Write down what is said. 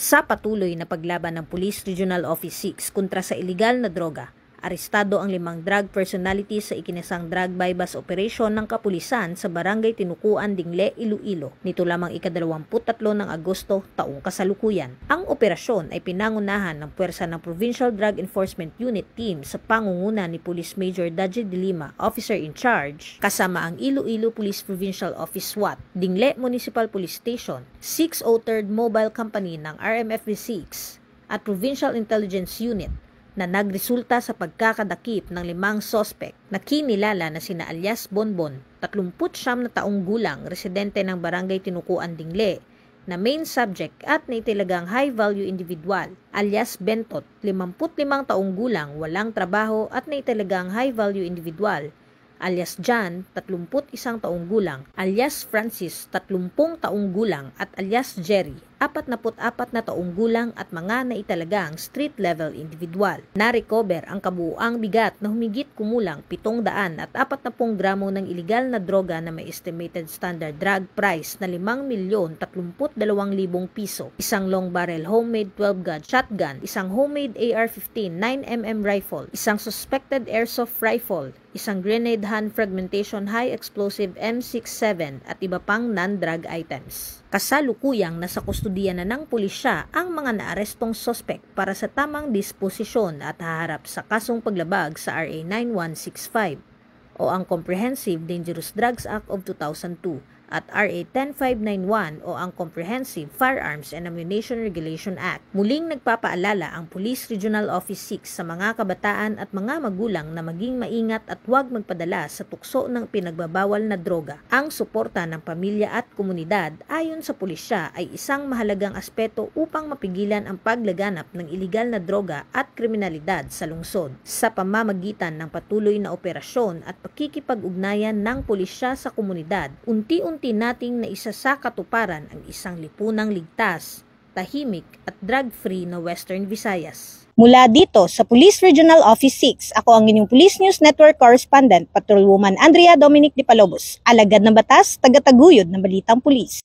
Sa patuloy na paglaban ng Police Regional Office 6 kontra sa iligal na droga, arestado ang 5 drug personalities sa ikinasang drug bypass operation ng kapulisan sa Barangay Tinukuan, Dingle, Iloilo. Nito lamang ika-23 ng Agosto taong kasalukuyan. Ang operasyon ay pinangunahan ng puwersa ng Provincial Drug Enforcement Unit Team sa pangunguna ni Police Major Daji de Lima, Officer in Charge, kasama ang Iloilo Police Provincial Office SWAT, Dingle Municipal Police Station, 603rd Mobile Company ng RMFB6 at Provincial Intelligence Unit, na nagresulta sa pagkakadakip ng 5 sospek na kinilala na sina alias Bonbon, 39 na taong gulang, residente ng Barangay Tinukuan, Dingle, na main subject at naitilagang high-value individual, alias Bentot, 55 taong gulang, walang trabaho at naitilagang high-value individual, alias John, 31 taong gulang, alias Francis, 30 taong gulang at alias Jerry, 44 na taong gulang at mga naitalagang street-level individual. Na-recover ang kabuuang bigat na humigit kumulang 740 gramo ng iligal na droga na may estimated standard drug price na 5,032,000 piso, isang long barrel homemade 12-gauge shotgun, isang homemade AR-15 9mm rifle, isang suspected airsoft rifle, isang grenade hand fragmentation high explosive M67 at iba pang non-drug items. Kasalukuyang nasa kustodiya na ng pulisya ang mga naarestong sospek para sa tamang disposisyon at haharap sa kasong paglabag sa RA 9165 o ang Comprehensive Dangerous Drugs Act of 2002 at RA 10591 o ang Comprehensive Firearms and Ammunition Regulation Act. Muling nagpapaalala ang Police Regional Office 6 sa mga kabataan at mga magulang na maging maingat at huwag magpadala sa tukso ng pinagbabawal na droga. Ang suporta ng pamilya at komunidad ayon sa pulisya ay isang mahalagang aspeto upang mapigilan ang paglaganap ng iligal na droga at kriminalidad sa lungsod. Sa pamamagitan ng patuloy na operasyon at pakikipag-ugnayan ng pulisya sa komunidad, unti-unti nating naisa sa katuparan ang isang lipunang ligtas, tahimik at drug-free na Western Visayas. Mula dito sa Police Regional Office 6, ako ang inyong Police News Network Correspondent, Patrolwoman Andrea Dominic de Palobos, alagad ng batas, tagataguyod ng balitang pulis.